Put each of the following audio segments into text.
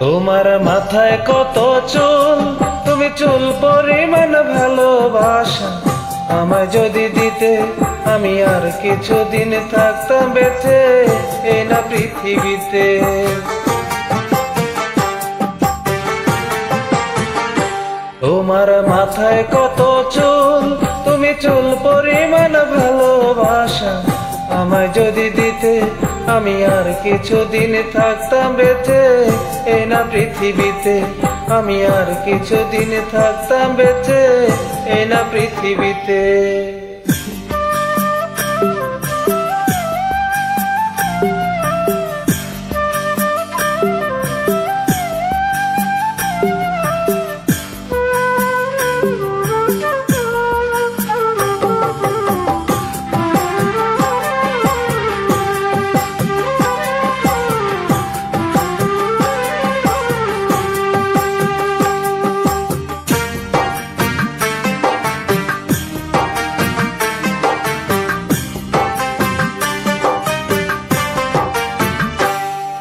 তোমার মাথায় কত চুল, তুমি চুল পরিমাণ ভালোবাসা আমায় যদি দিতে, আমি আর কিছুদিন থাকতাম বেঁচে এই না পৃথিবীতে। তোমার মাথায় কত চুল, তুমি চুল পরিমাণ ভালোবাসা আমায় যদি দিতে, আমি আর কিছুদিন থাকতাম বেঁচে এই না পৃথিবীতে। আমি আর কিছুদিন থাকতাম বেঁচে এই না পৃথিবীতে।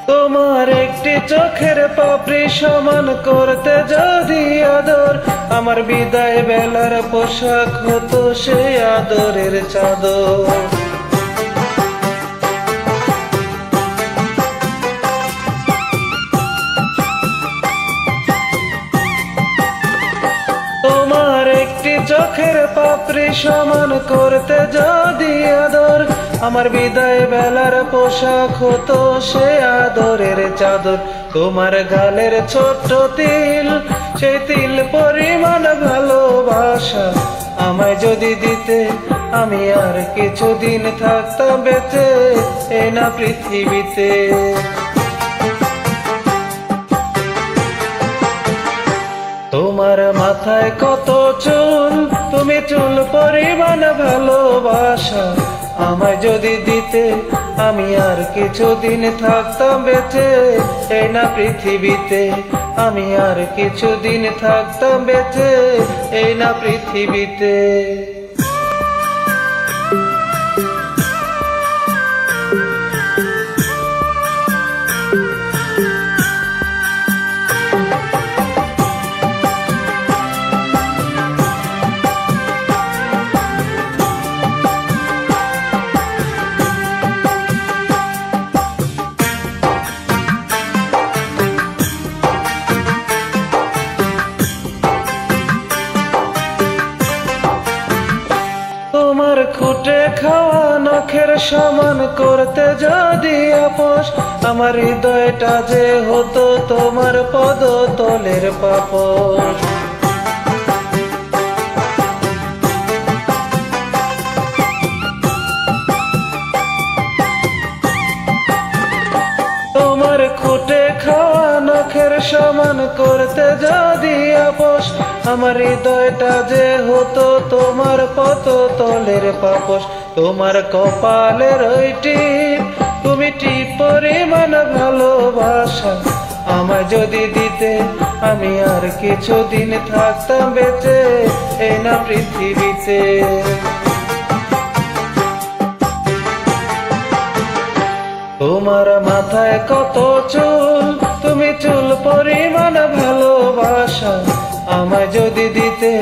তোমার একটি চোখের পাপড়ি সমান করতে যদি আদর, আমার বিদায় বেলার পোশাক হতো সেই আদরের চাদর। তোমার একটি চোখের পাপড়ি সমান করতে যদি আদর, আমার বিদায় বেলার পোশাক হতো সে আদরের চাদর। তোমার গালের ছোট্ট তিল, সেই তিল পরিমাণ ভালোবাসা আমায় যদি দিতে, আমি আর কিছুদিন থাকতাম বেঁচে এই না পৃথিবীতে। তোমার মাথায় কত চুল, তুমি চুল পরিমাণ ভালোবাসা আমায় যদি দিতে, আমি আর কিছুদিন থাকতাম বেঁচে এই না পৃথিবীতে। আমি আর কিছুদিন থাকতাম বেঁচে এই না পৃথিবীতে। তোমার খুঁটে খাওয়া নখের সমান করতে যদি আপোষ, আমার হৃদয়টা যে হতো তোমার পদতলের পাপোশ। তোমার খুঁটে খাওয়া নখের সমান করতে যদি আপোষ, আমার হৃদয়টা যে হতো তোমার পদতলের পাপোশ। তোমার কপালের ওই টিপ, তুমি টিপ পরিমাণ ভালোবাসা আমায় যদি দিতে, আমি আর কিছুদিন থাকতাম বেঁচে এই না পৃথিবীতে। তোমার মাথায় কত চুল, তুমি চুল পরিমাণ ভালোবাসা আমায় যদি দিতে,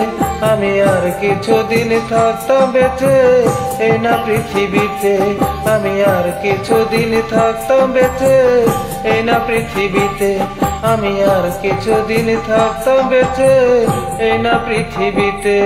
আমি আর কিছুদিন থাকতাম বেঁচে এই না পৃথিবীতে। আমি আর কিছুদিন থাকতাম বেঁচে এই না পৃথিবীতে। আমি আর কিছুদিন থাকতাম বেঁচে এই না পৃথিবীতে।